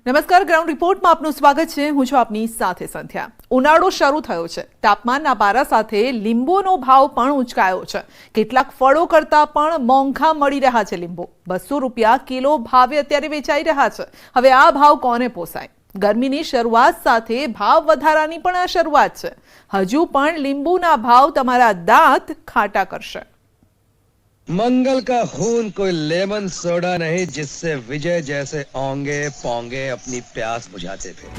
નમસ્કાર, ગ્રાઉન્ડ રિપોર્ટમાં આપનું સ્વાગત છે। હું છું આપની સાથે સંધ્યા। ઉનાળો શરૂ થયો છે। તાપમાનના પારા સાથે લીંબુનો ભાવ પણ ઉંચકાયો છે। કેટલાક ફળો કરતાં પણ મોંઘા મળી રહ્યા છે લીંબુ। 200 રૂપિયા કિલો ભાવે અત્યારે વેચાઈ રહ્યા છે। હવે આ ભાવ કોને પોસાય? ગરમીની શરૂઆત સાથે ભાવ વધારાની પણ આ શરૂઆત છે। હજુ પણ લીંબુના ભાવ તમારા દાંત ખાટા કરશે। मंगल का खून कोई लेमन सोडा नहीं जिससे विजय जैसे ओंगे पोंगे अपनी प्यास बुझाते थे।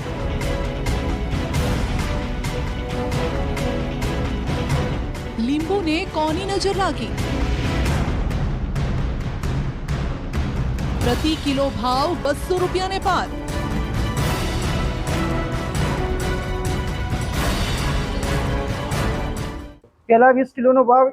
લીંબુ ને કોની નજર લાગી? પ્રતિ કિલો ભાવ 200 રૂપિયાને પાર। પહેલા 20 કિલોનો ભાવ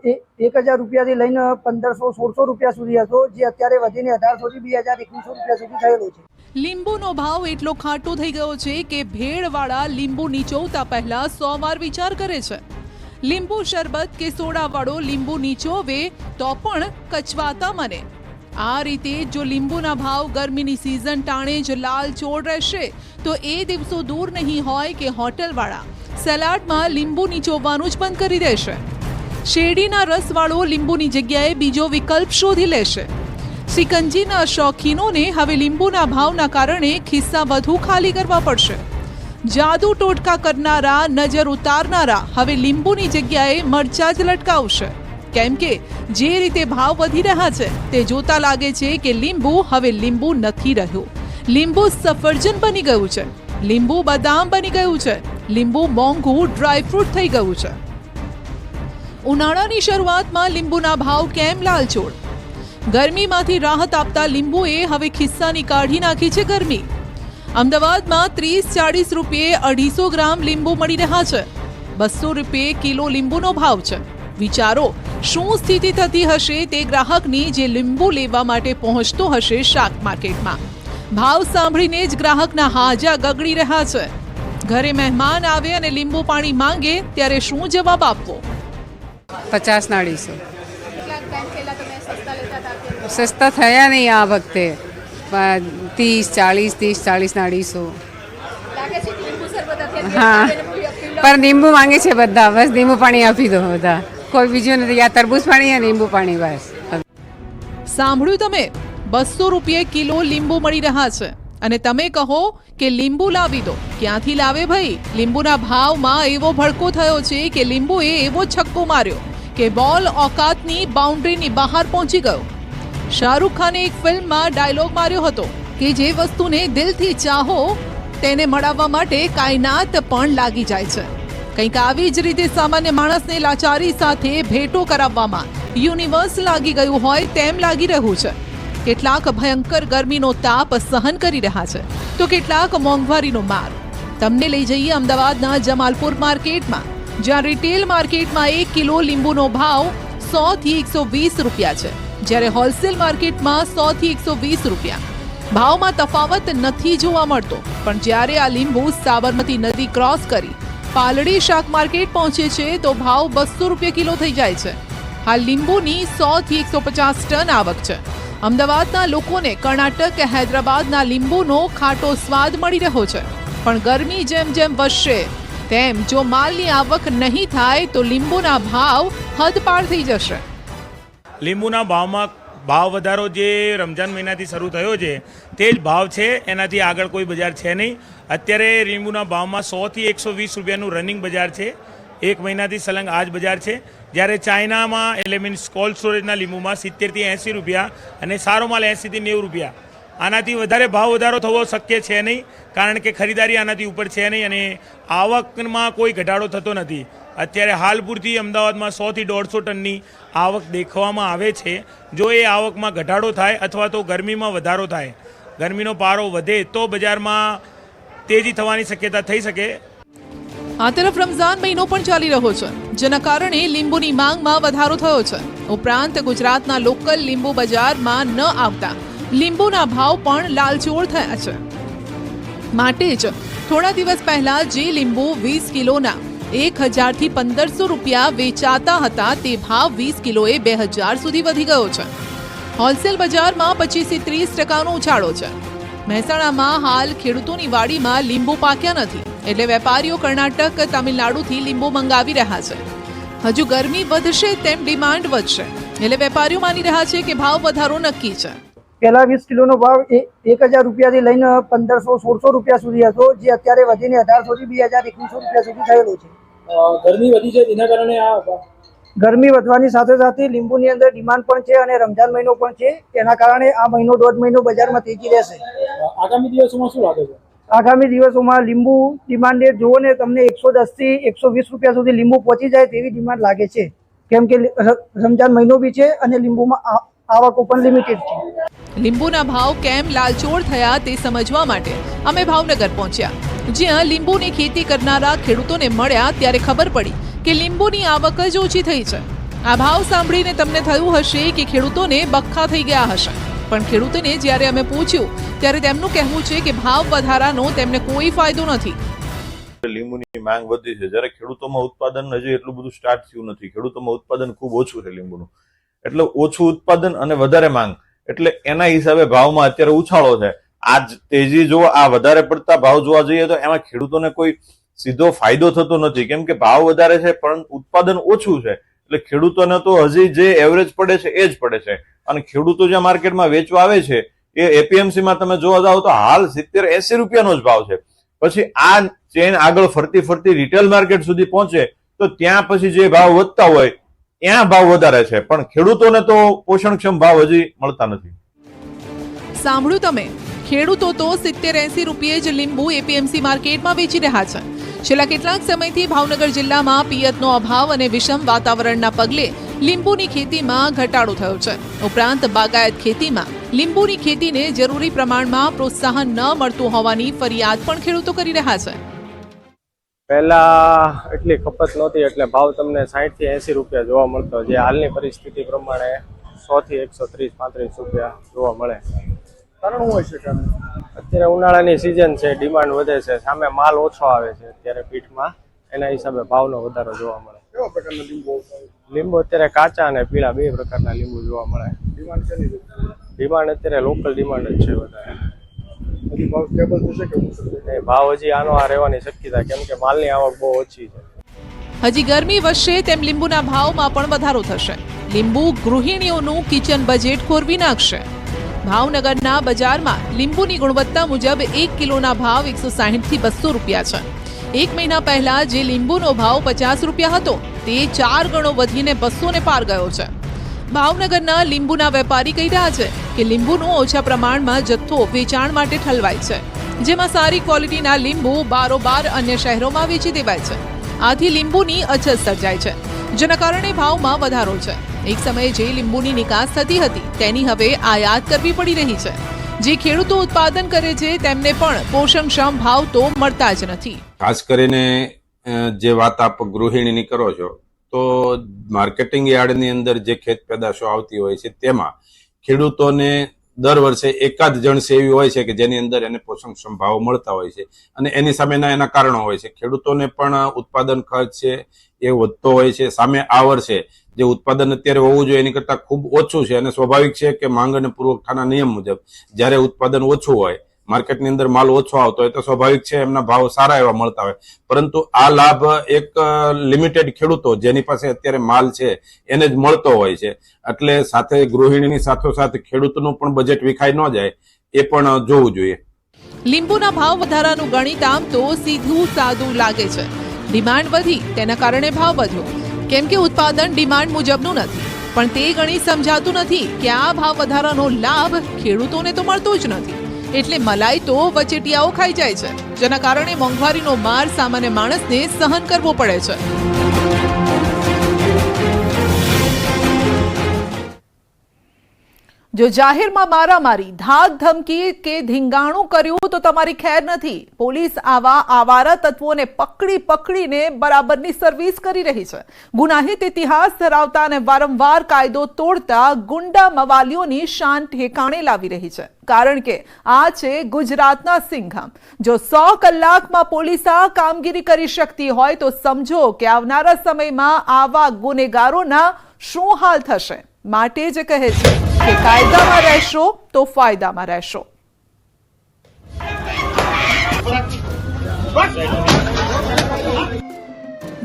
1000 રૂપિયાથી લઈને 1500-1600 રૂપિયા સુધી હતો, જે અત્યારે વધીને 1800 થી 2100 રૂપિયા સુધી થયેલો છે। લીંબુનો ભાવ એટલો ખાટો થઈ ગયો છે કે ભેળવાળા લીંબુ નીચોવતા પહેલા 100 વાર વિચાર કરે છે। લીંબુ શરબત કે સોડાવાળો લીંબુ નીચોવે તો પણ કચવાતા મને। આ રીતે જો લીંબુના ભાવ ગરમીની સિઝન ટાણે જ લાલચોળ રહેશે તો એ દિવસો દૂર નહીં હોય કે હોટલવાળા સલાડમાં લીંબુ નીચોવવાનું જ બંધ કરી દેશે। શેરડીના રસવાળો લીંબુની જગ્યાએ બીજો વિકલ્પ શોધી લેશે। સિકંજીના શોખીનોને હવે લીંબુના ભાવના કારણે ખિસ્સા વધુ ખાલી કરવા પડશે। જાદુ ટોટકા કરનારા, નજર ઉતારનારા હવે લીંબુની જગ્યાએ મરચા જ લટકાવશે, કેમ કે જે રીતે ભાવ વધી રહ્યા છે તે જોતા લાગે છે કે લીંબુ હવે લીંબુ નથી રહ્યું। લીંબુ સફરજન બની ગયું છે, લીંબુ બદામ બની ગયું છે, લીંબુ મોંઘું ડ્રાયફ્રૂટ થઈ ગયું છે। ઉનાળાની શરૂઆતમાં લીંબુના ભાવ કેમ લાલચોળ? ગરમીમાંથી રાહત આપતા લીંબુએ હવે ખિસ્સાની કાઢી નાખી છે ગરમી। અમદાવાદમાં 30-40 રૂપિયે 250 ગ્રામ લીંબુ મળી રહ્યા છે। 200 રૂપિયે કિલો લીંબુનો ભાવ છે। વિચારો શું સ્થિતિ થતી હશે તે ગ્રાહકની જે લીંબુ લેવા માટે પહોંચતો હશે શાક માર્કેટમાં। ભાવ સાંભળીને જ ગ્રાહકના હાજા ગગડી રહ્યા છે। ઘરે મહેમાન આવે અને લીંબુ પાણી માંગે ત્યારે શું જવાબ આપવો? 50 ના 250 સસ્તા થયા નહીં આ વખતે। 30-40 ના 250। હા, પણ લીંબુ માંગે છે બધા, બસ લીંબુ પાણી આપી દો બધા, કોઈ બીજું નથી। આ તરબૂચ પાણી અને લીંબુ પાણી બસ। સાંભળ્યું તમે? 200 રૂપિયે કિલો લીંબુ મળી રહ્યા છે અને તમે કહો કે લીંબુ લાવી દો। ક્યાંથી લાવે ભાઈ? લીંબુના ભાવમાં એવો ભડકો થયો છે કે લીંબુએ એવો છક્કો માર્યો કે બોલ ઓકાતની બાઉન્ડ્રીની બહાર પહોંચી ગયો। શાહરૂખ ખાને એક ફિલ્મમાં ડાયલોગ માર્યો હતો કે જે વસ્તુને દિલથી ચાહો તેને મળવા માટે કાયનાત પણ લાગી જાય છે। કંઈક આવી જ રીતે સામાન્ય માણસને લાચારી સાથે ભેટો કરાવવામાં યુનિવર્સ લાગી ગયું હોય તેમ લાગી રહ્યું છે। કેટલાક ભયંકર ગરમીનો તાપ સહન કરી રહ્યા છે તો કેટલાક મોંઘવારીનો માર। તમને લઈ જઈએ અમદાવાદના જમાલપુર માર્કેટમાં, જ્યાં રિટેલ માર્કેટમાં 1 કિલો લીંબુનો ભાવ 100 થી 120 રૂપિયા છે, જ્યારે હોલસેલ માર્કેટમાં 100 થી 120 રૂપિયા। ભાવમાં તફાવત નથી જોવા મળતો, પણ જ્યારે આ લીંબુ સાબરમતી નદી ક્રોસ કરી પાલડી શાક માર્કેટ પહોંચે છે તો ભાવ 200 રૂપિયા કિલો થઈ જાય છે। હાલ લીંબુની 100 થી 150 ટન આવક છે। અમદાવાદના લોકોને કર્ણાટક કે હૈદરાબાદના લીંબુનો ખાટો સ્વાદ મળી રહ્યો છે, પણ ગરમી જેમ જેમ વધશે તેમ જો માલની આવક નહીં થાય તો લીંબુના ભાવ હદપાર થઈ જશે। લીંબુના ભાવમાં ભાવ વધારો જે રમજાન મહિનાથી શરૂ થયો છે તે જ ભાવ છે, એનાથી આગળ કોઈ બજાર છે નહીં। અત્યારે લીંબુના ભાવમાં 100 થી 120 રૂપિયાનું રનિંગ બજાર છે। એક મહિનાથી સલંગ આ જ બજાર છે। જ્યારે ચાઇનામાં એટલે મીન્સ કોલ્ડ સ્ટોરેજના લીંબુમાં 70 થી 80 રૂપિયા અને સારો માલ 80 થી 90 રૂપિયા। આનાથી વધારે ભાવ વધારો થવો શક્ય છે નહીં, કારણ કે ખરીદારી આનાથી ઉપર છે નહીં અને આવકમાં કોઈ ઘટાડો થતો નથી। અત્યારે હાલ પૂરતી અમદાવાદમાં 100 થી 150 ટનની આવક દેખવામાં આવે છે। જો એ આવકમાં ઘટાડો થાય અથવા તો ગરમીમાં વધારો થાય, ગરમીનો પારો વધે તો બજારમાં તેજી થવાની શક્યતા થઈ શકે। આ તરફ રમઝાન મહિનો પણ ચાલી રહ્યો છે, જેના કારણે લીંબુની માંગમાં વધારો થયો છે। ઉપરાંત ગુજરાતના લોકલ લીંબુ બજારમાં ન આવતા લીંબુના ભાવ પણ લાલચોળ થયા છે। માટે જ થોડા દિવસ પહેલા જે લીંબુ 20 કિલોના 1000 થી 1500 રૂપિયા વેચાતા હતા તે ભાવ 20 કિલોએ 2000 સુધી વધી ગયો છે। હોલસેલ બજારમાં 25 થી 30% ઉછાળો છે। મહેસાણામાં હાલ ખેડૂતોની વાડીમાં લીંબુ પાક્યા નથી, એટલે વેપારીઓ કર્ણાટક, તમિલનાડુથી લીંબુ મંગાવી રહ્યા છે. હજુ ગરમી વધશે તેમ ડિમાન્ડ વધશે, એટલે વેપારીઓ માની રહ્યા છે કે ભાવ વધારો નક્કી છે. પહેલા 20 કિલોનો ભાવ 1000 રૂપિયાથી લઈને 1500-1600 રૂપિયા સુધી હતો, જે અત્યારે વધીને 1800 થી 2000-2100 રૂપિયા સુધી થયેલો છે. ગરમી વધી છે તેના કારણે આ ગરમી વધવાની સાથે સાથે લીંબુની અંદર ડિમાન્ડ પણ છે અને રમજાન મહિનો પણ છે, તેના કારણે આ મહિનો 1.5 મહિનો બજારમાં તેજી રહેશે. આગામી દિવસોમાં શું લાગે છે? આગામી દિવસોમાં લીંબુ ડિમાન્ડ જુઓ ને તમને 110 થી 120 રૂપિયા સુધી લીંબુ પહોંચી જાય તેવી ડિમાન્ડ લાગે છે, કેમ કે રમજાન મહિનો બી છે અને લીંબુમાં આવકો પણ લિમિટેડ છે. લીંબુના ભાવ કેમ લાલચોળ થયા તે સમજવા માટે અમે ભાવનગર પહોંચ્યા, જ્યાં લીંબુની ખેતી કરનારા ખેડૂતોને મળ્યા ત્યારે ખબર પડી કે લીંબુની આવક જ ઓછી થઈ છે. આ ભાવ સાંભળીને તમને થયું હશે કે ખેડૂતોને બખ્ખા થઈ ગયા હશે, પણ ખેડૂતોને જ્યારે અમે પૂછ્યું ત્યારે તેમનું કહેવું છે કે ભાવ વધારાનો તેમને કોઈ ફાયદો નથી. લીંબુની માંગ વધી છે, જ્યારે ખેડૂતોમાં ઉત્પાદન હજી એટલું બધું સ્ટાર્ટ થયું નથી. ખેડૂતોમાં ઉત્પાદન ખૂબ ઓછું છે લીંબુનું, એટલે ઓછું ઉત્પાદન અને વધારે માંગ, એટલે એના હિસાબે ભાવમાં અત્યારે ઉછાળો છે. આ તેજી જો આ વધારે પડતા ભાવ જોવા જઈએ તો એમાં ખેડૂતોને કોઈ સીધો ફાયદો થતો નથી, કેમ કે ભાવ વધારે છે પણ ઉત્પાદન ઓછું છે, એટલે ખેડૂતોને તો હજી જે એવરેજ પડે છે એ જ પડે છે. અને ખેડૂતો જે માર્કેટમાં વેચવા આવે છે એ એપીએમસી માં તમે જોવા જાવ તો હાલ 70-80 રૂપિયાનો જ ભાવ છે. પછી આ ચેન આગળ ફરતી ફરતી રિટેલ માર્કેટ સુધી પહોંચે તો ત્યાં પછી જે ભાવ વધતા હોય ત્યાં ભાવ વધારે છે, પણ ખેડૂતોને તો પોષણક્ષમ ભાવ હજી મળતા નથી. સાંભળ્યું તમે, ખેડૂતો તો 70-80 રૂપિયે જ લીંબુ એપીએમસી માર્કેટમાં વેચી રહ્યા છે. છેલ્લા કેટલાક સમયથી ભાવનગર જિલ્લામાં પિયતનો અભાવ અને વિષમ વાતાવરણના પગલે લીંબુની ખેતીમાં ઘટાડો થયો છે. ઉપરાંત બાગાયત ખેતીમાં લીંબુની ખેતીને જરૂરી પ્રમાણમાં પ્રોત્સાહન ન મળતું હોવાની ફરિયાદ પણ ખેડૂતો કરી રહ્યા છે. પહેલા એટલી ખપત નહોતી એટલે ભાવ તમને 60 થી 80 રૂપિયા જોવા મળતો, જે હાલની પરિસ્થિતિ પ્રમાણે 100 થી 130-135 રૂપિયા જોવા મળે. કારણ શું હોય છે? અત્યારે ઉનાળાની સિઝન છે, ડિમાન્ડ વધે છે, સામે માલ ઓછો આવે છે અત્યારે પીઠમાં, એના હિસાબે ભાવનો વધારો જોવા મળે. કેવા પ્રકારના લીંબુ? લીંબુ અત્યારે કાચા અને પીળા બે પ્રકારના લીંબુ જોવા મળે. ડિમાન્ડ છે નહીં? ડિમાન્ડ અત્યારે લોકલ ડિમાન્ડ જ છે વધારે. હજી ભાવ સ્ટેબલ થશે કે ભાવ હજી આનો આ રહેવાની શક્યતા, કેમ કે માલની આવક બહુ ઓછી છે. હજી ગરમી વધશે તેમ લીંબુના ભાવમાં પણ વધારો થશે. લીંબુ ગૃહિણીઓનું કિચન બજેટ ખોરવી નાખશે. ભાવનગરના બજારમાં લીંબુની ગુણવત્તા મુજબ 1 કિલોના ભાવ 160 થી 200 રૂપિયા છે. એક મહિના પહેલા જે લીંબુનો ભાવ 50 રૂપિયા હતો તે 4 ગણો વધીને 200 ને પાર ગયો છે. ભાવનગરના લીંબુના વેપારી કહી રહ્યા છે કે લીંબુનો ઓછા પ્રમાણમાં જથ્થો વેચાણ માટે ઠલવાય છે, જેમાં સારી ક્વોલિટીના લીંબુ બારોબાર અન્ય શહેરોમાં વેચી દેવાય છે. આથી લીંબુની અછત સર્જાય છે, જેના કારણે ભાવમાં વધારો છે. એક સમયે જે લીંબુની નિકાસ થતી હતી તેની હવે આયાત કરવી પડી રહી છે. જે ખેડૂતો ઉત્પાદન કરે છે તેમને પણ પોષણક્ષમ ભાવ તો મળતા જ નથી. ખાસ કરીને જે વાત આપ ગૃહિણીની કરો છો તો માર્કેટિંગ યાર્ડની અંદર જે ખેત પેદાશો આવતી હોય છે તેમાં ખેડૂતોને દર વર્ષે એકાદ જણ એવી હોય છે કે જેની અંદર એને પોષણક્ષમ ભાવ મળતા હોય છે, અને એની સામેના એના કારણો હોય છે. ખેડૂતોને પણ ઉત્પાદન ખર્ચ છે એ વધતો હોય છે. સામે આ વર્ષે જે ઉત્પાદન અત્યારે હોવું જોઈએ એની કરતાં ખૂબ ઓછું છે, અને સ્વાભાવિક છે કે માંગ અને પુરવઠાના નિયમ મુજબ જ્યારે ઉત્પાદન ઓછું હોય, માર્કેટની અંદર માલ ઓછો આવતો હોય તો સ્વાભાવિક છે એમના ભાવ સારા એવા મળતા હોય. પરંતુ આ લાભ એક લિમિટેડ ખેડૂતો જેની પાસે અત્યારે માલ છે એને જ મળતો હોય છે, એટલે સાથે ગૃહિણીની સાથોસાથ ખેડૂતનું પણ બજેટ વિખાઈ ન જાય એ પણ જોવું જોઈએ. લીંબુના ભાવ વધારાનું ગણિત આમ તો સીધું સાદું લાગે છે. ડિમાન્ડ વધી તેના કારણે ભાવ વધ્યો, કેમ કે ઉત્પાદન ડિમાન્ડ મુજબનું નથી. પણ તે ગણિત સમજાતું નથી કે આ ભાવ વધારાનો લાભ ખેડૂતોને તો મળતો જ નથી, એટલે મલાઈ તો વચેટિયાઓ ખાઈ જાય છે, જેના કારણે મોંઘવારીનો માર સામાન્ય માણસને સહન કરવો પડે છે. જો જાહેરમાં મારામારી, ધાક ધમકી કે ધીંગાણું કર્યું તો તમારી ખેર નથી. પોલીસ આવા આવારા તત્વોને પકડીને બરાબરની સર્વિસ કરી રહી છે. ગુનાહિત ઇતિહાસ ધરાવતા અને વારંવાર કાયદો તોડતા ગુંડા મવાલીઓની શાન ઠેકાણે લાવી રહી છે. કારણ કે આ છે ગુજરાતના સિંઘમ. જો 100 કલાકમાં પોલીસ આ કામગીરી કરી શકતી હોય તો સમજો કે આવનારા સમયમાં આવા ગુનેગારોના શું હાલ થશે. માટે જ કહે છે કે કાયદામાં રહેશો તો ફાયદામાં રહેશો.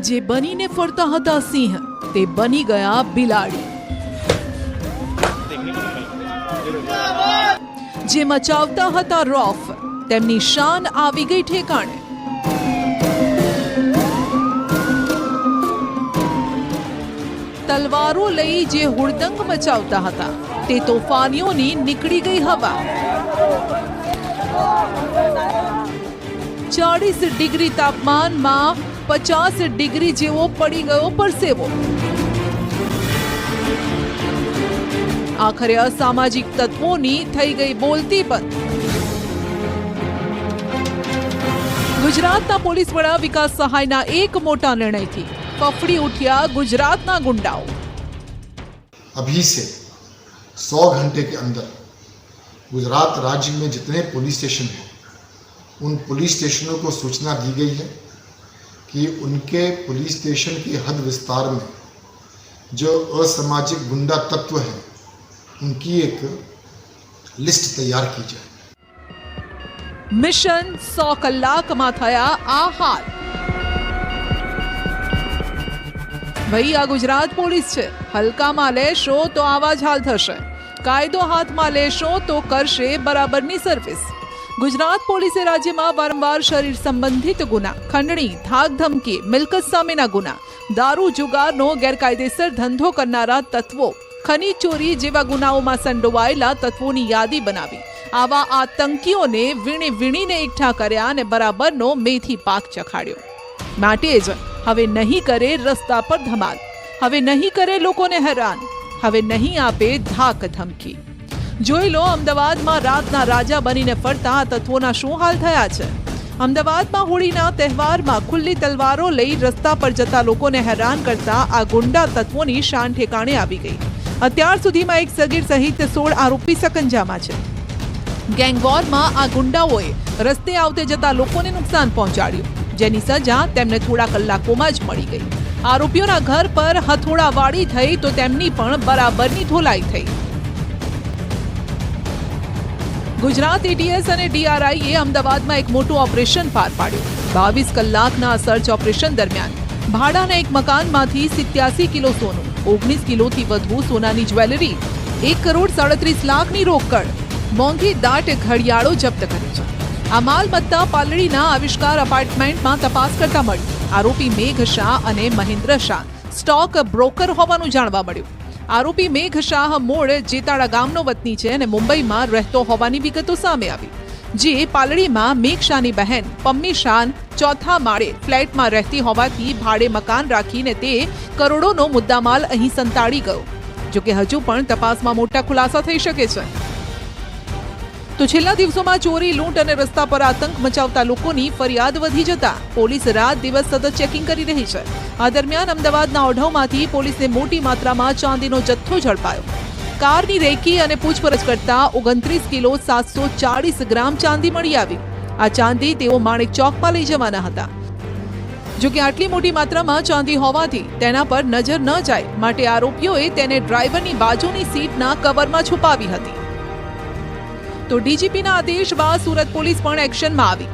જે બનીને ફરતા હતા સિંહ તે બની ગયા બિલાડી, જે મચાવતા હતા રોફ તેમની શાન આવી ગઈ ઠેકાણે. તલવારો લઈ જે હુડદંગ મચાવતા હતા તે તોફાનીઓની નીકળી ગઈ હવા. 40 ડિગ્રી તાપમાનમાં 50 ડિગ્રી જેવો પડી ગયો પરસેવો. આખરે અસામાજિક તત્વોની થઈ ગઈ બોલતી બંધ. ગુજરાતના પોલીસ વડા વિકાસ સહાયના એક મોટા નિર્ણયથી ફફડી ઉઠ્યા ગુજરાતના ગુંડાઓ. अभी से 100 घंटे के अंदर गुजरात राज्य में जितने पुलिस स्टेशन हैं उन पुलिस स्टेशनों को सूचना दी गई है कि उनके पुलिस स्टेशन के हद विस्तार में जो असामाजिक गुंडा तत्व हैं उनकी एक लिस्ट तैयार की जाए. મિશન 100 કલાકમાં થયા આ હાલ. ભાઈ આ ગુજરાત પોલીસ છે. હલકામાં લેશો તો આવા જ હાલ થશે. કાયદો હાથમાં લેશો તો કરશે બરાબરની સર્વિસ. ગુજરાત પોલીસે રાજ્યમાં વારંવાર શરીર સંબંધિત ગુના, ખંડણી, ધાક ધમકી, મિલકત સામેના ગુના, દારૂ જુગારનો ગેરકાયદેસર ધંધો કરનારા તત્વો, ખનીજ ચોરી જેવા ગુનાઓમાં સંડોવાયેલા તત્વોની યાદી બનાવી આવા આતંકીઓને વીણીને એકઠા કર્યા અને બરાબરનો મેથી પાક ચખાડ્યો. માટે જ હવે નહીં કરે રસ્તા પર ધમાલ, હવે નહીં કરે લોકોને હેરાન, હવે નહીં આપે ધાક ધમકી. જોઈ લો અમદાવાદમાં રાતના રાજા બનીને ફરતા આ તત્વોના શું હાલ થયા છે. અમદાવાદમાં હોળીના તહેવારમાં ખુલ્લી તલવારો લઈ રસ્તા પર જતા લોકોને હેરાન કરતા આ ગુંડા તત્વોની શાન ઠેકાણે આવી ગઈ. અત્યાર સુધીમાં એક સગીર સહિત 16 આરોપી સકંજામાં છે. ગેંગવોરમાં આ ગુંડાઓએ રસ્તે આવતે જતા લોકોને નુકસાન પહોંચાડ્યું, જેની સજા તેમને થોડા કલાકોમાં જ મળી ગઈ. આરોપીઓના ઘર પર હથોડાવાળી થઈ તો તેમની પણ બરાબરની ધોલાઈ થઈ. ગુજરાત એટીએસ અને ડીઆરઆઈએ અમદાવાદમાં એક મોટું ઓપરેશન પાર પાડ્યું. 22 કલાકના સર્ચ ઓપરેશન દરમિયાન ભાડાના એક મકાનમાંથી 87 કિલો સોનું, 19 કિલોથી વધુ સોનાની જ્વેલરી, 1,37 લાખની રોકડ, મોંઘી દાટ ઘડિયાળો જપ્ત કરી છે. આ માલમત્તા પાલડીના આવિષ્કાર અપાર્ટમેન્ટમાં તપાસ કરતા મળી. આરોપી મેઘ શાહ અને મહેન્દ્ર શાહ સ્ટોક બ્રોકર હોવાનું જાણવા મળ્યું. આરોપી મેઘ શાહ મૂળ જેતાળા ગામનો વતની છે અને મુંબઈમાં રહેતો હોવાની વિગતો સામે આવી. જે પાલડીમાં મેઘ શાહની બહેન પમ્મી શાહ ચોથા માળે ફ્લેટમાં રહેતી હોવાથી ભાડે મકાન રાખીને તે કરોડોનો મુદ્દામાલ અહીં સંતાડી ગયો. જોકે હજુ પણ તપાસમાં મોટા ખુલાસા થઈ શકે છે. તો છેલ્લા દિવસોમાં ચોરી, લૂંટ અને રસ્તા પર આતંક મચાવતા લોકોની ફરિયાદ વધી જતા પોલીસ રાત દિવસ સતત ચેકિંગ કરી રહી છે. આ દરમિયાન અમદાવાદના ઓઢવમાંથી પોલીસને મોટી માત્રામાં ચાંદીનો જથ્થો ઝડપાયો. કારની રેકી અને પૂછપરછ કરતા 29 કિલો 740 ગ્રામ ચાંદી મળી આવી. આ ચાંદી તેઓ માણેક ચોકમાં લઈ જવાના હતા. જોકે આટલી મોટી માત્રામાં ચાંદી હોવાથી તેના પર નજર ન જાય માટે આરોપીઓએ તેને ડ્રાઈવરની બાજુની સીટના કવરમાં છુપાવી હતી. તો ડીજીપીના આદેશ બાદ સુરત પોલીસ પણ એક્શનમાં આવી.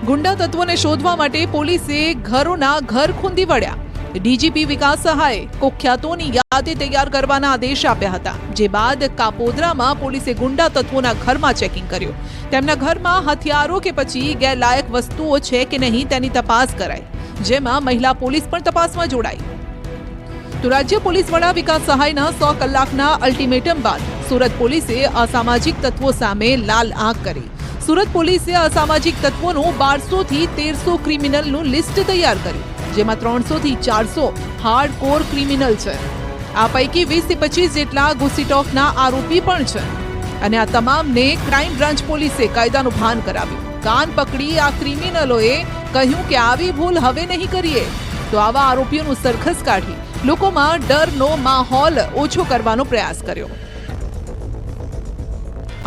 ગુંડા તત્વોને શોધવા માટે પોલીસે ઘરોના ઘર ખૂંદી વળ્યા. ડીજીપી વિકાસ સહાયે કુખ્યાતોની યાદી તૈયાર કરવાના આદેશ આપ્યા હતા. જે બાદ કાપોદ્રામાં પોલીસે ગુંડા તત્વોના ઘરમાં ચેકિંગ કર્યું. તેમના ઘરમાં હથિયારો કે પછી ગેરલાયક વસ્તુઓ છે કે નહીં તેની તપાસ કરાઈ, જેમાં મહિલા પોલીસ પણ તપાસમાં જોડાઈ. તો રાજ્ય પોલીસ વડા વિકાસ સહાયના 100 કલાકના અલ્ટિમેટમ બાદ સુરત પોલીસે અસામાજિક તત્વો સામે લાલ આંખ કરી. સુરત પોલીસે અસામાજિક તત્વોનું 1200 થી 1300 ક્રિમિનલનું લિસ્ટ તૈયાર કર્યું, જેમાં 300 થી 400 હાર્ડકોર ક્રિમિનલ છે. આ પૈકી 20 થી 25 જેટલા ઘુસીટોકના આરોપી પણ છે. અને આ તમામને ક્રાઇમ બ્રાન્ચ પોલીસે કાયદાનું ભાન કરાવ્યું. કાન પકડી આ ક્રિમિનલોએ કહ્યું કે આવી ભૂલ હવે નહીં કરીએ. તો આવા આરોપીઓનું સરઘસ કાઢી લોકોમાં ડરનો માહોલ ઓછો કરવાનો પ્રયાસ કર્યો.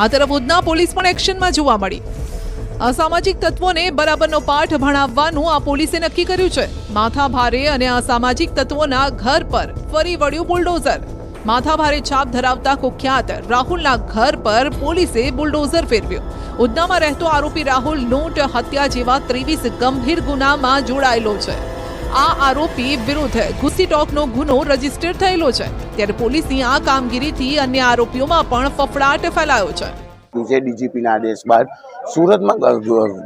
આ તરફ ઉધના પોલીસ પણ એક્શનમાં જોવા મળી. અસામાજિક તત્વોને બરાબરનો પાઠ ભણાવવાનું આ પોલીસે નક્કી કર્યું છે. માથા ભારે અને અસામાજિક તત્વોના ઘર પર ફરી વળ્યું બુલડોઝર. માથાભારે છાપ ધરાવતા કુખ્યાત રાહુલના ઘર પર પોલીસે બુલડોઝર ફેરવ્યું. ઉધનામાં રહેતો આરોપી રાહુલ લૂંટ, હત્યા જેવા 23 ગંભીર ગુનામાં જોડાયેલો છે. આ આરોપી વિરુદ્ધ ઘુસીટોકનો ગુનો રજીસ્ટર થયેલો છે. ત્યારે પોલીસની આ કામગીરીથી અન્ય આરોપીઓમાં પણ ફફડાટ ફેલાયો છે. ડીજીપીના આદેશ બાદ સુરતમાં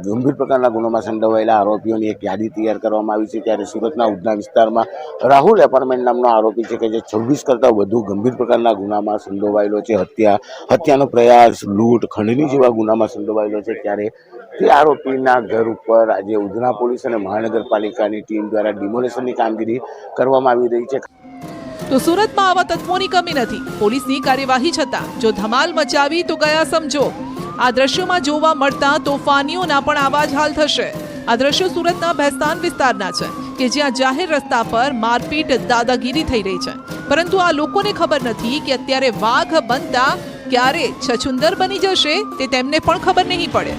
ગંભીર પ્રકારના ગુનામાં સંડોવાયેલા આરોપીઓની એક યાદી તૈયાર કરવામાં આવી છે. ત્યારે સુરતના ઉધના વિસ્તારમાં રાહુલ એપાર્ટમેન્ટ નામનો આરોપી છે કે જે 26 કરતાં વધુ ગંભીર પ્રકારના ગુનામાં સંડોવાયેલો છે. હત્યાનો પ્રયાસ, લૂંટ, ખંડણી જેવા ગુનામાં સંડોવાયેલો છે. ત્યારે તે આરોપીના ઘર ઉપર આજે ઉધના પોલીસ અને મહાનગરપાલિકાની ટીમ દ્વારા ડિમોલેશનની કામગીરી કરવામાં આવી રહી છે. તો સુરતમાં આવા તત્વોની કમી નથી. પોલીસની કાર્યવાહી છતાં જો ધમાલ મચાવી તો ગયા સમજો. આ દ્રશ્યોમાં જોવા મળતા તોફાનીઓના પણ આવા જ હાલ થશે. આ દ્રશ્યો સુરતના ભેસ્તાન વિસ્તારના છે કે જ્યાં જાહેર રસ્તા પર મારપીટ, દાદાગીરી થઈ રહી છે. પરંતુ આ લોકોને ખબર નથી કે અત્યારે વાઘ બનતા ક્યારે છછુંદર બની જશે તે તેમને પણ ખબર નહીં પડે.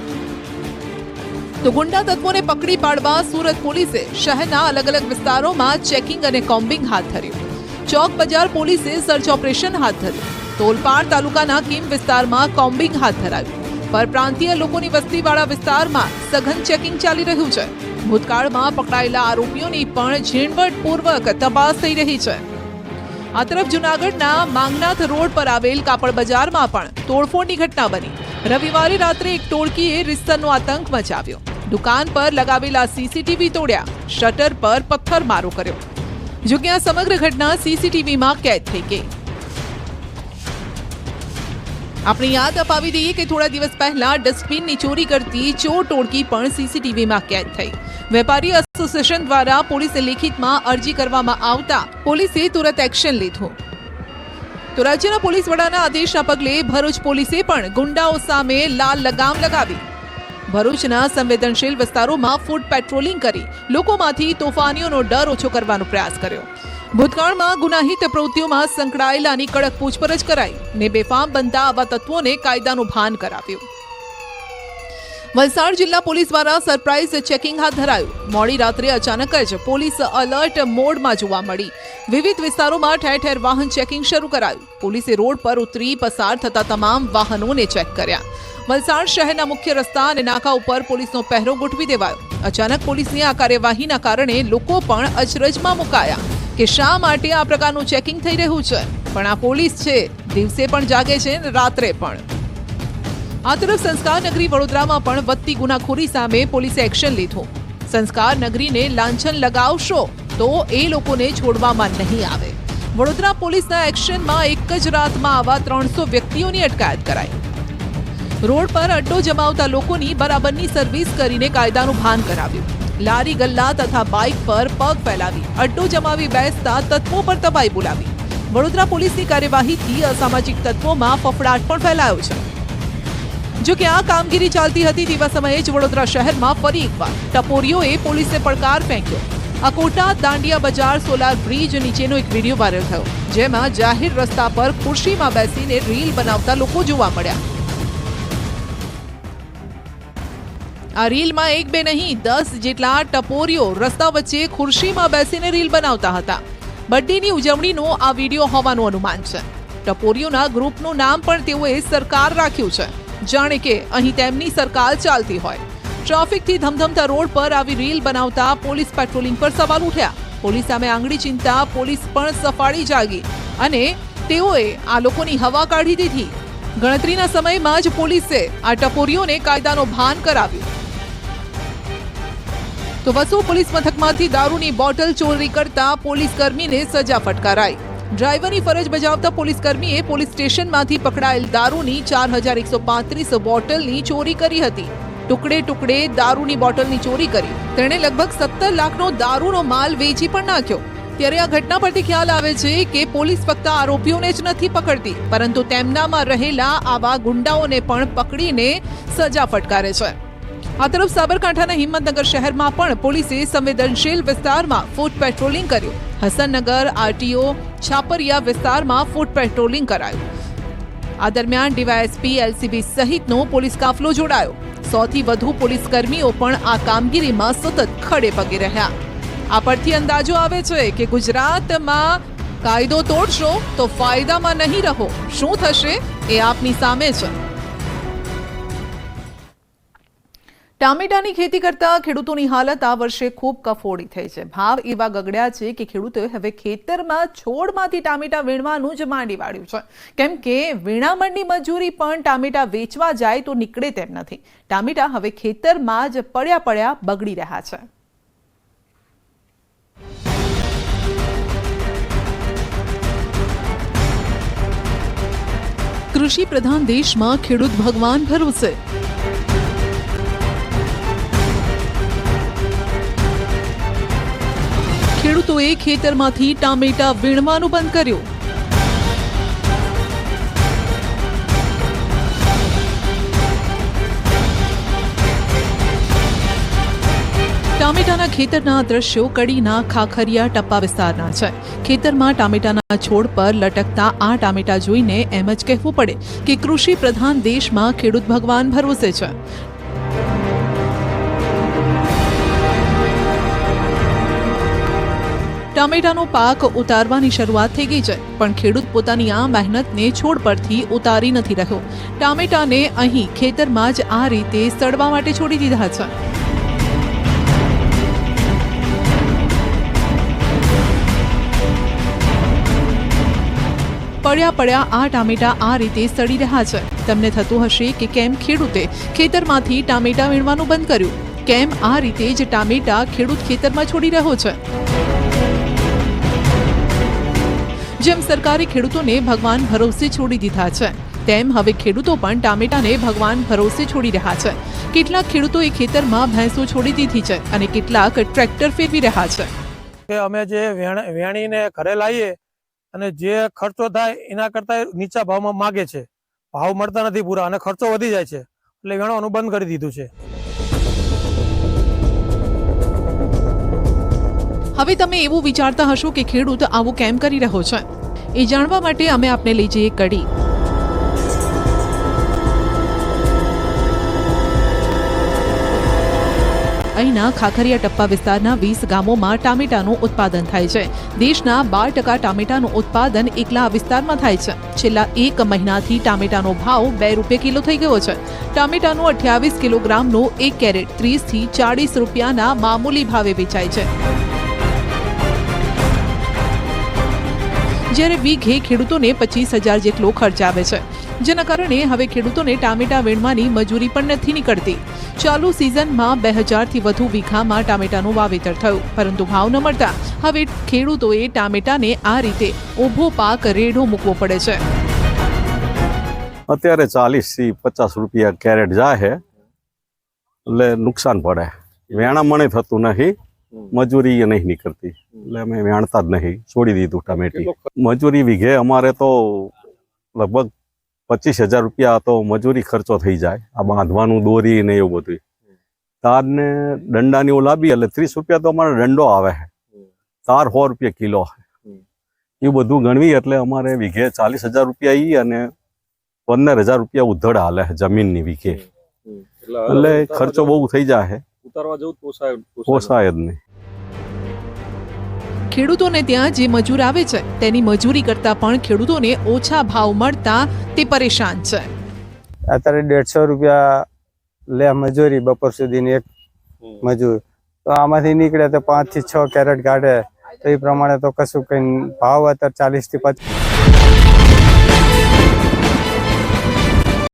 તો ગુંડા તત્વોને પકડી પાડવા સુરત પોલીસે શહેરના અલગ અલગ વિસ્તારોમાં ચેકિંગ અને કોમ્બિંગ હાથ ધર્યું. ચોક બજાર પોલીસે સર્ચ ઓપરેશન હાથ ધર્યું. તોલપાડ તાલુકાના કીમ વિસ્તારમાં કોમ્બિંગ હાથ ધરાયું. પરપ્રાંતીય લોકોની વસ્તીવાળા વિસ્તારમાં સઘન ચેકિંગ ચાલી રહ્યું છે. ભૂતકાળમાં પકડાયેલા આરોપીઓની પણ ઝીણવટપૂર્વક તપાસ થઈ રહી છે. આ તરફ જૂનાગઢના માંગનાથ રોડ પર આવેલ કાપડ બજારમાં પણ તોડફોડની ઘટના બની. રવિવારે રાત્રે એક ટોળકીએ રિસ્તરનો આતંક મચાવ્યો. દુકાન પર લગાવેલા સીસીટીવી તોડ્યા, શટર પર પથ્થરમારો કર્યો. જો કે આ સમગ્ર ઘટના સીસીટીવીમાં કેદ થઈ ગઈ. આપણે યાદ અપાવી દઈએ કે થોડા દિવસ પહેલા ડસ્ટબિનની ચોરી કરતી ચોર ટોળકી પણ સીસીટીવીમાં કેદ થઈ. વેપારી એસોસિએશન દ્વારા પોલીસે લેખિતમાં અરજી કરવામાં આવતા પોલીસે તુરંત એક્શન લીધું. તો રાજ્યના પોલીસ વડાના આદેશના પગલે ભરૂચ પોલીસે પણ ગુંડાઓ સામે લાલ લગામ લગાવી. ભરૂચના સંવેદનશીલ વિસ્તારોમાં ફૂટ પેટ્રોલિંગ કરી લોકોમાંથી તોફાનીઓનો ડર ઓછો કરવાનો પ્રયાસ કર્યો. ભૂતકાળમાં ગુનાહિત પ્રવૃત્તિઓમાં સંકળાયેલાની કડક પૂછપરછ કરાઈ ને બેફામ બનતા આવા તત્વોને કાયદાનું ભાન કરાવ્યું. વલસાડ જિલ્લા પોલીસ દ્વારા સરપ્રાઇઝ ચેકિંગ હાથ ધરાયું. મોડી રાત્રે અચાનક જ પોલીસ અલર્ટ મોડમાં જોવા મળી. વિવિધ વિસ્તારોમાં ઠેર ઠેર વાહન ચેકિંગ શરૂ કરાયું. પોલીસે રોડ પર ઉતરી પસાર થતા તમામ વાહનોને ચેક કર્યા. વલસાડ શહેરના મુખ્ય રસ્તા અને નાકા ઉપર પોલીસનો પહેરો ગોઠવી દેવાયો. અચાનક પોલીસની આ કાર્યવાહીના કારણે લોકો પણ અચરજમાં મુકાયા કે શા માટે આ પ્રકારનું ચેકિંગ થઈ રહ્યું છે. પણ આ પોલીસ છે, દિવસે પણ જાગે છે ને રાત્રે પણ. આ તરફ સંસ્કાર નગરી વડોદરામાં પણ વધતી ગુનાખોરી સામે પોલીસે એક્શન લીધું. સંસ્કાર નગરીને લાંછન લગાવશો તો એ લોકોને છોડવામાં નહીં આવે. વડોદરા પોલીસના એક્શનમાં એક જ રાતમાં આવા 300 વ્યક્તિઓની અટકાયત કરાઈ. રોડ પર અડ્ડો જમાવતા લોકોની બરાબરની સર્વિસ કરીને કાયદાનું ભાન કરાવ્યું. લારી ગલ્લા તથા બાઇક પર પગ ફેલાવી અડ્ડો જમાવી બેસતા તત્વો પર તબાઈ બોલાવી. વડોદરા પોલીસની કાર્યવાહીથી અસામાજિક તત્વોમાં ફફડાટ પણ ફેલાયો છે. જો કે આ કામગીરી ચાલતી હતી તેવા સમયે જ વડોદરા શહેરમાં ફરી એકવાર ટપોરીઓએ પોલીસને પડકાર ફેંક્યો. આ કોટા દાંડિયા બજાર સોલાર બ્રિજ નીચેનો એક વિડીયો વાયરલ થયો, જેમાં જાહેર રસ્તા પર ખુરશીમાં બેસીને રીલ બનાવતા લોકો જોવા મળ્યા. આ રીલમાં 1-2 નહીં 10 જેટલા ટપોરીઓ રસ્તા વચ્ચે ખુરશીમાં બેસીને રીલ બનાવતા હતા. બર્થડેની ઉજવણીનો આ વિડીયો હોવાનું અનુમાન છે. ટપોરીઓના ગ્રુપનું નામ પણ તેઓએ સરકાર રાખ્યું છે, જાણે કે અહીં તેમની સરકાર ચાલતી હોય. ટ્રાફિકથી ધમધમતા રોડ પર આવી રીલ બનાવતા પોલીસ પેટ્રોલિંગ પર સવાલ ઉઠ્યા. પોલીસ સામે આંગળી ચીંધતા પોલીસ પણ સફાળી જાગી અને તેઓએ આ લોકોની હવા કાઢી દીધી. ગણતરીના સમયમાં જ પોલીસે આ ટપોરીઓને કાયદાનો ભાન કરાવ્યું. તો વસુ પોલીસ મથકમાંથી દારૂની બોટલ ચોરી કરતા પોલીસ કર્મીને સજા ફટકારાઈ. ડ્રાઈવરની ફરજ બજાવતા પોલીસ કર્મીએ પોલીસ સ્ટેશનમાંથી પકડાયેલ દારૂની 4135 બોટલની ચોરી કરી હતી. ટુકડે ટુકડે દારૂની બોટલની ચોરી કરી તેણે લગભગ 17 લાખનો દારૂનો માલ વેચી પણ નાખ્યો. ત્યારે આ ઘટના પરથી ખ્યાલ આવે છે કે પોલીસ ફક્ત આરોપીઓને જ નથી પકડતી, પરંતુ તેમનામાં રહેલા આવા ગુંડાઓને પણ પકડીને સજા ફટકારે છે. આ તરફ સાબરકાંઠાના હિંમતનગર શહેરમાં પણ પોલીસે સંવેદનશીલ વિસ્તારમાં ફૂટ પેટ્રોલિંગ કર્યું. હસનનગર, આરટીઓ, છાપરિયા વિસ્તારમાં ફૂટ પેટ્રોલિંગ કરાયું. આ દરમિયાન ડીવાયએસપી, એલસીબી સહિતનો પોલીસ કાફલો જોડાયો. 100થી વધુ પોલીસ કર્મીઓ પણ આ કામગીરીમાં સતત ખડે પગે રહ્યા. આ પરથી અંદાજો આવે છે કે ગુજરાતમાં કાયદો તોડશો તો ફાયદામાં નહીં રહો. શું થશે એ આપની સામે છે. ટામેટાની ખેતી કરતા ખેડૂતોની હાલત આ વર્ષે ખૂબ કફોડી થઈ છે. ભાવ એવા ગગડ્યા છે કે ખેડૂતોએ હવે ખેતરમાં છોડમાંથી ટામેટા વીણવાનું જ માંડી વાળ્યું છે. કેમ કે વીણામણની મજૂરી પણ ટામેટા વેચવા જાય તો નીકળે તેમ નથી. ટામેટા હવે ખેતરમાં જ પડ્યા બગડી રહ્યા છે. કૃષિ પ્રધાન દેશમાં ખેડૂત ભગવાન ભરોસે. ખેડૂતોએ ખેતરમાંથી ટામેટા વીણવાનું બંધ કર્યું. ટામેટાના ખેતરના દ્રશ્યો કડીના ખાખરિયા ટપ્પા વિસ્તારના છે. ખેતરમાં ટામેટાના છોડ પર લટકતા આ ટામેટા જોઈને એમ જ કહેવું પડે કે કૃષિ પ્રધાન દેશમાં ખેડૂત ભગવાન ભરોસે છે. ટામેટાનો પાક ઉતારવાની શરૂઆત થઈ ગઈ છે, પણ ખેડૂત પોતાની આ મહેનતને છોડ પરથી ઉતારી નથી રહ્યો. ટામેટાને અહીં ખેતરમાં જ આ રીતે સડવા માટે છોડી દીધા છે. પડ્યા આ ટામેટા આ રીતે સડી રહ્યા છે. તમને થતું હશે કે કેમ ખેડૂતે ખેતરમાંથી ટામેટા વીણવાનું બંધ કર્યું? કેમ આ રીતે જ ટામેટા ખેડૂત ખેતરમાં છોડી રહ્યો છે? જેમ સરકારે ખેડૂતોને ભગવાન ભરોસે છોડી દીધા છે, તેમ હવે ખેડૂતો પણ ટામેટાને ભગવાન ભરોસે છોડી રહ્યા છે. કેટલાક ખેડૂતોએ ખેતરમાં ભેંસો છોડી દીધી છે અને કેટલાક ટ્રેક્ટર ફેરવી રહ્યા છે. અમે જે વેણીને ઘરે લાવીએ અને જે ખર્ચો થાય એના કરતા નીચા ભાવમાં માગે છે. ભાવ મળતા નથી પૂરા અને ખર્ચો વધી જાય છે, એટલે વેણવાનું બંધ કરી દીધું છે. હવે તમે એવું વિચારતા હશો કે ખેડૂત આવું કેમ કરી રહ્યો છે? એ જાણવા માટે અમે આપને લઈ જઈએ કડી. અહીંના ખાખરિયા ટપ્પા વિસ્તારના 20 ગામોમાં ટામેટાનું ઉત્પાદન થાય છે. દેશના 12% ટામેટાનું ઉત્પાદન એકલા આ વિસ્તારમાં થાય છે. છેલ્લા 1 મહિનાથી ટામેટાનો ભાવ ₹2 કિલો થઈ ગયો છે. ટામેટાનું 28 કિલોગ્રામનું 1 કેરેટ 30 થી 40 રૂપિયાના મામૂલી ભાવે વેચાય છે. જ્યારે વીઘે ખેડૂતોને 25,000 જેટલો ખર્ચ આવે છે, જેના કારણે હવે ખેડૂતોને ટામેટા વીણવાની મજૂરી પણ નથી નીકળતી. ચાલુ સિઝનમાં 2000 થી વધુ વીઘામાં ટામેટાનું વાવેતર થયું, પરંતુ ભાવ ન મળતા હવે ખેડૂતોએ ટામેટાને આ રીતે ઊભો પાક રેઢો મૂકવો પડે છે. અત્યારે 40 થી 50 રૂપિયા કેરેટ જાય એટલે નુકસાન પડે. વેણામણે થતું નહીં, મજૂરી નહીં નીકળતી, એટલે અમે વેણતા જ નહીં, છોડી દીધું ટામેટી. મજૂરી વીઘે અમારે તો લગભગ 25,000 રૂપિયા તો મજૂરી ખર્ચો થઈ જાય. આ બાંધવાનું દોરી ને એવું બધું. તાર ને દંડાની ઓલાબી એટલે 30 રૂપિયા તો અમારે દંડો આવે. તાર 100 રૂપિયા કિલો. એવું બધું ગણવી એટલે અમારે વીઘે 40,000 રૂપિયા ઈ અને 15,000 રૂપિયા ઉધડ હાલે જમીનની વીઘે. એટલે ખર્ચો બહુ થઈ જાય. ઉતારવા જવું પોસાય જ નહીં. ખેડૂતોને ત્યાં જે મજૂર આવે છે તેની મજૂરી કરતા પણ ખેડૂતોને ઓછા ભાવ મળતા તે પરેશાન છે. અત્યારે 150 રૂપિયા લે મજૂરી બપોર સુધીની એક મજૂર, તો આમાંથી નીકળે તો 5 થી 6 કેરેટ કાઢે, તો એ પ્રમાણે તો કશું કઈ ભાવ અત્યારે 40 થી 50